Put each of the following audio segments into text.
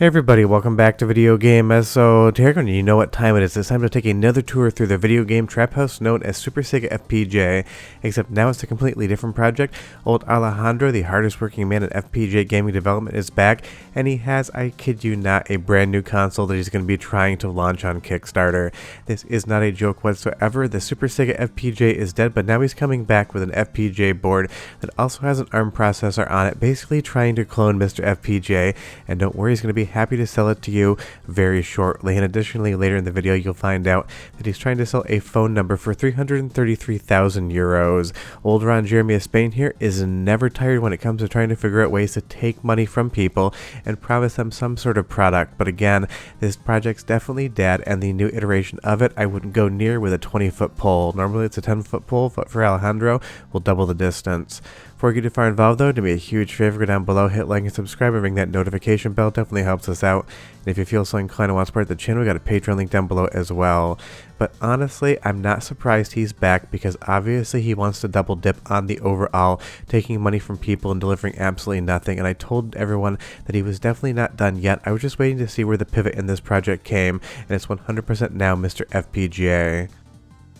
Hey everybody, welcome back to Video Game. So, Targon, you know what time it is. It's time to take another tour through the video game trap house known as Super Sega FPGA, except now it's a completely different project. Old Alejandro, the hardest working man in FPGA gaming development, is back, and he has, I kid you not, a brand new console that he's going to be trying to launch on Kickstarter. This is not a joke whatsoever. The Super Sega FPGA is dead, but now he's coming back with an FPGA board that also has an ARM processor on it, basically trying to clone MiSTer FPGA, and don't worry, he's going to be happy to sell it to you very shortly. And additionally, later in the video you'll find out that he's trying to sell a phone number for 333,000 euros. Old Ron Jeremy of Spain here is never tired when it comes to trying to figure out ways to take money from people and promise them some sort of product. But again, this project's definitely dead, and the new iteration of it I wouldn't go near with a 20-foot pole. Normally it's a 10-foot pole, but for Alejandro we'll double the distance. Before we get too far involved though, do me a huge favor, go down below, hit like and subscribe, and ring that notification bell. Definitely helps us out. And if you feel so inclined and want to support the channel, we got a Patreon link down below as well. But honestly, I'm not surprised he's back, because obviously he wants to double dip on the overall, taking money from people and delivering absolutely nothing. And I told everyone that he was definitely not done yet. I was just waiting to see where the pivot in this project came, and it's 100% now MiSTer FPGA.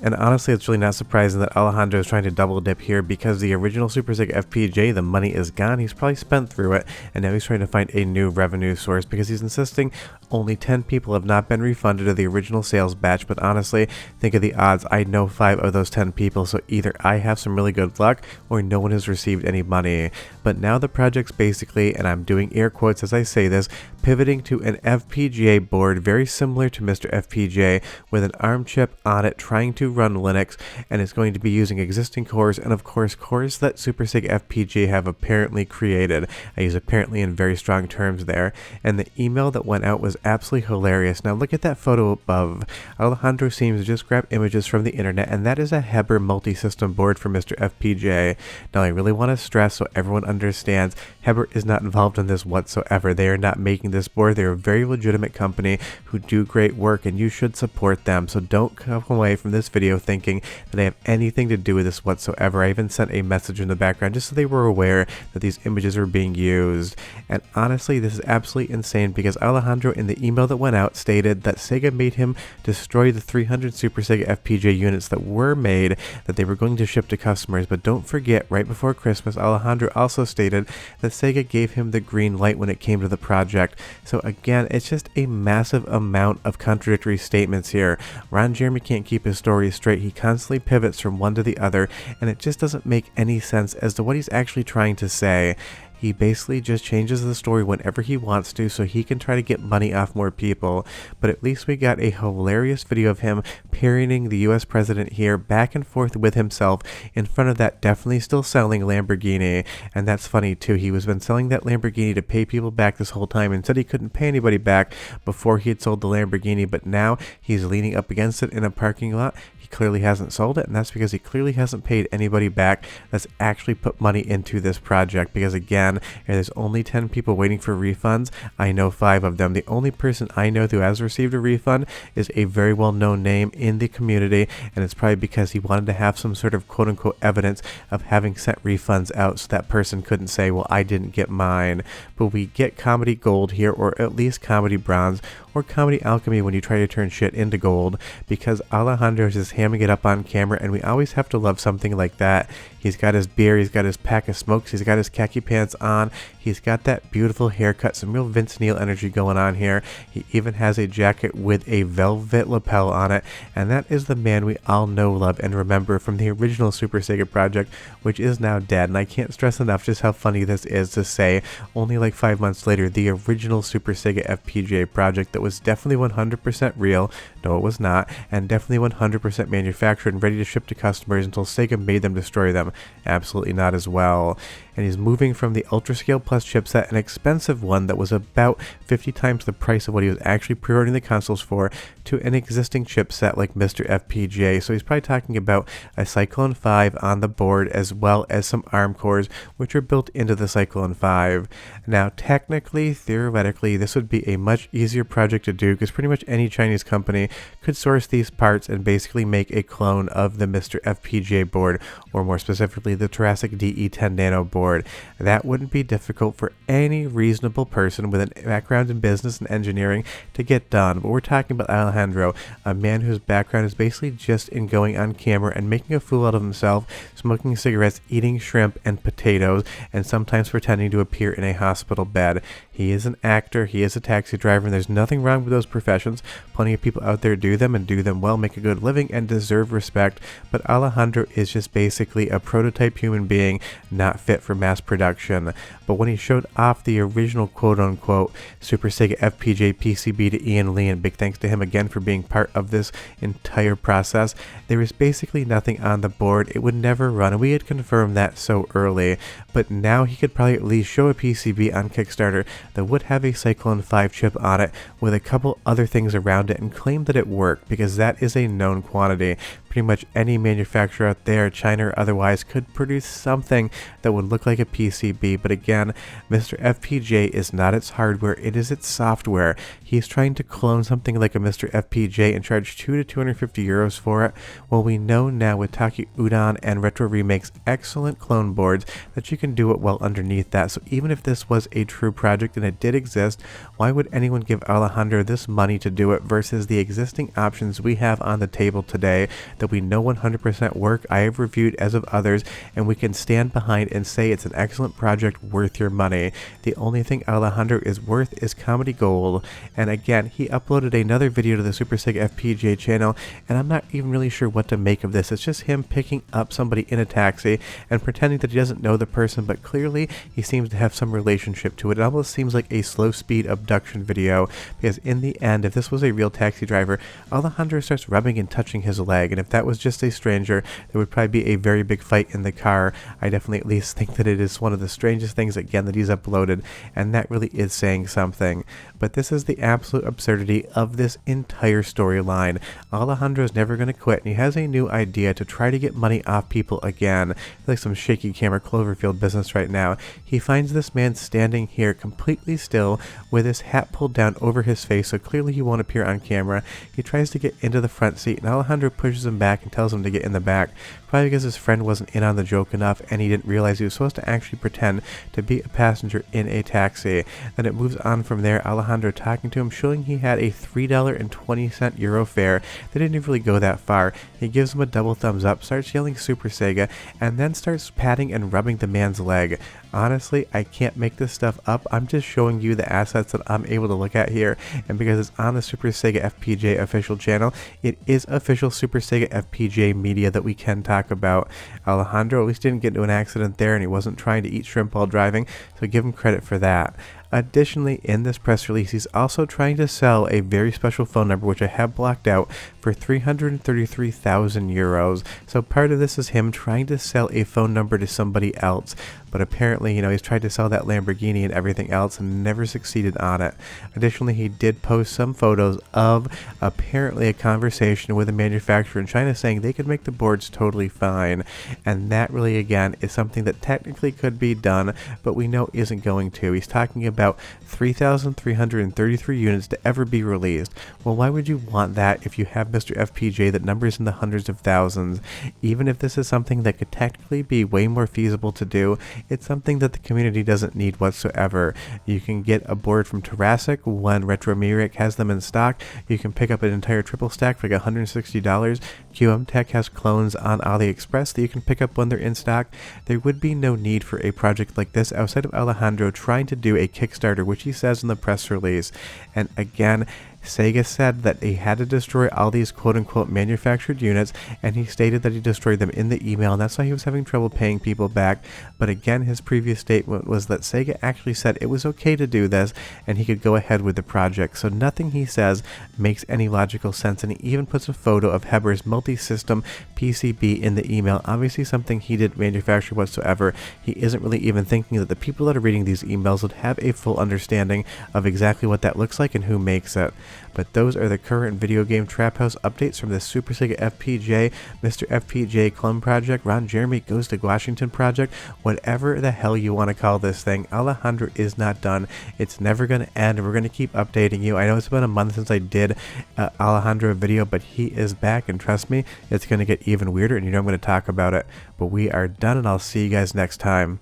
And honestly, it's really not surprising that Alejandro is trying to double dip here, because the original Super Sega FPGA, the money is gone. He's probably spent through it, and now he's trying to find a new revenue source, because he's insisting only 10 people have not been refunded of the original sales batch. But honestly, think of the odds. I know 5 of those 10 people, so either I have some really good luck or no one has received any money. But now the project's basically, and I'm doing air quotes as I say this, pivoting to an FPGA board very similar to MiSTer FPGA, with an ARM chip on it trying to run Linux, and it's going to be using existing cores, and of course cores that Super Sega FPGA have apparently created. I use apparently in very strong terms there. And the email that went out was absolutely hilarious. Now look at that photo above. Alejandro seems to just grab images from the internet, and that is a Heber multi-system board for MiSTer FPGA. Now I really want to stress so everyone understands, Heber is not involved in this whatsoever. They are not making this board. They're a very legitimate company who do great work, and you should support them. So don't come away from this video thinking that I have anything to do with this whatsoever. I even sent a message in the background just so they were aware that these images were being used. And honestly, this is absolutely insane, because Alejandro in the email that went out stated that Sega made him destroy the 300 Super Sega FPGA units that were made, that they were going to ship to customers. But don't forget, right before Christmas, Alejandro also stated that Sega gave him the green light when it came to the project. So again, it's just a massive amount of contradictory statements here. Ron Jeremy can't keep his story straight. He constantly pivots from one to the other, and it just doesn't make any sense as to what he's actually trying to say. He basically just changes the story whenever he wants to so he can try to get money off more people. But at least we got a hilarious video of him parrying the US president here back and forth with himself in front of that definitely still selling Lamborghini. And that's funny too. He was been selling that Lamborghini to pay people back this whole time, and said he couldn't pay anybody back before he had sold the Lamborghini, but now he's leaning up against it in a parking lot. He clearly hasn't sold it, and that's because he clearly hasn't paid anybody back that's actually put money into this project. Because again, there's only 10 people waiting for refunds. I know 5 of them. The only person I know who has received a refund is a very well-known name in the community, and it's probably because he wanted to have some sort of quote-unquote evidence of having sent refunds out, so that person couldn't say, well, I didn't get mine. But we get comedy gold here, or at least comedy bronze, or comedy alchemy when you try to turn shit into gold, because Alejandro is just hamming it up on camera, and we always have to love something like that. He's got his beer, he's got his pack of smokes, he's got his khaki pants on, he's got that beautiful haircut, some real Vince Neil energy going on here. He even has a jacket with a velvet lapel on it, and that is the man we all know, love, and remember from the original Super Sega project, which is now dead. And I can't stress enough just how funny this is to say, only like 5 months later, the original Super Sega FPGA project that was definitely 100% real, no it was not, and definitely 100% manufactured and ready to ship to customers until Sega made them destroy them. Absolutely not as well. And he's moving from the Ultra Scale Plus chipset, an expensive one that was about 50 times the price of what he was actually pre-ordering the consoles for, to an existing chipset like MiSTer FPGA. So he's probably talking about a Cyclone 5 on the board, as well as some ARM cores which are built into the Cyclone 5. Now technically, theoretically, this would be a much easier project project to do because pretty much any Chinese company could source these parts and basically make a clone of the MiSTer FPGA board, or more specifically the Thoracic DE10 Nano board. That wouldn't be difficult for any reasonable person with a background in business and engineering to get done, but we're talking about Alejandro, a man whose background is basically just in going on camera and making a fool out of himself, smoking cigarettes, eating shrimp and potatoes, and sometimes pretending to appear in a hospital bed. He is an actor, he is a taxi driver, and there's nothing wrong with those professions. Plenty of people out there do them and do them well, make a good living, and deserve respect, but Alejandro is just basically a prototype human being not fit for mass production. But when he showed off the original quote-unquote Super Sega FPGA PCB to Ian Lee, and big thanks to him again for being part of this entire process, there was basically nothing on the board. It would never run, and we had confirmed that so early. But now he could probably at least show a PCB on Kickstarter that would have a Cyclone 5 chip on it with a couple other things around it and claim that it worked, because that is a known quantity. Pretty much any manufacturer out there, China or otherwise, could produce something that would look like a PCB, but again, MiSTer FPGA is not its hardware, it is its software. He's trying to clone something like a MiSTer FPGA and charge 2 to 250 euros for it. Well, we know now with Taki Udon and Retro Remake's excellent clone boards that you can do it well underneath that. So even if this was a true project and it did exist, why would anyone give Alejandro this money to do it versus the existing options we have on the table today that we know 100% work, I have reviewed as of others, and we can stand behind and say it's an excellent project worth your money. The only thing Alejandro is worth is comedy gold. And again, he uploaded another video to the Super Sega FPGA channel, and I'm not even really sure what to make of this. It's just him picking up somebody in a taxi and pretending that he doesn't know the person, but clearly he seems to have some relationship to it. It almost seems like a slow speed abduction video, because in the end, if this was a real taxi driver, Alejandro starts rubbing and touching his leg, and if that was just a stranger, there would probably be a very big fight in the car. I definitely at least think that it is one of the strangest things, again, that he's uploaded, and that really is saying something. But this is the absolute absurdity of this entire storyline. Alejandro is never going to quit, and he has a new idea to try to get money off people again. It's like some shaky camera Cloverfield business right now. He finds this man standing here completely still with his hat pulled down over his face, so clearly he won't appear on camera. He tries to get into the front seat, and Alejandro pushes him back and tells him to get in the back, probably because his friend wasn't in on the joke enough and he didn't realize he was supposed to actually pretend to be a passenger in a taxi. Then it moves on from there, Alejandro talking to him, showing he had a $3.20 Euro fare. They didn't even really go that far. He gives him a double thumbs up, starts yelling Super Sega, and then starts patting and rubbing the man's leg. Honestly, I can't make this stuff up. I'm just showing you the assets that I'm able to look at here, and because it's on the Super Sega FPGA official channel, it is official Super Sega FPGA media that we can talk about. Alejandro at least didn't get into an accident there, and he wasn't trying to eat shrimp while driving, so give him credit for that. Additionally, in this press release, he's also trying to sell a very special phone number, which I have blocked out, for 333,000 euros. So part of this is him trying to sell a phone number to somebody else. But apparently, he's tried to sell that Lamborghini and everything else and never succeeded on it. Additionally, he did post some photos of apparently a conversation with a manufacturer in China saying they could make the boards totally fine. And that really, again, is something that technically could be done, but we know isn't going to. He's talking about 3,333 units to ever be released. Well, why would you want that if you have MiSTer FPGA that numbers in the hundreds of thousands? Even if this is something that could technically be way more feasible to do, it's something that the community doesn't need whatsoever. You can get a board from Thoracic when Retro Remake has them in stock. You can pick up an entire triple stack for like $160. QM Tech has clones on AliExpress that you can pick up when they're in stock. There would be no need for a project like this outside of Alejandro trying to do a Kickstarter, which he says in the press release. And again, Sega said that he had to destroy all these quote-unquote manufactured units, and he stated that he destroyed them in the email, and that's why he was having trouble paying people back. But again, his previous statement was that Sega actually said it was okay to do this, and he could go ahead with the project. So nothing he says makes any logical sense, and he even puts a photo of Heber's multi-system PCB in the email, obviously something he didn't manufacture whatsoever. He isn't really even thinking that the people that are reading these emails would have a full understanding of exactly what that looks like and who makes it. But those are the current video game Trap House updates from the Super Sega FPGA, MiSTer FPGA clone project, Ron Jeremy Goes to Washington project, whatever the hell you want to call this thing. Alejandro is not done. It's never going to end. We're going to keep updating you. I know it's been a month since I did Alejandro video, but he is back, and trust me, it's going to get even weirder, and you know I'm going to talk about it. But we are done, and I'll see you guys next time.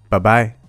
Bye-bye.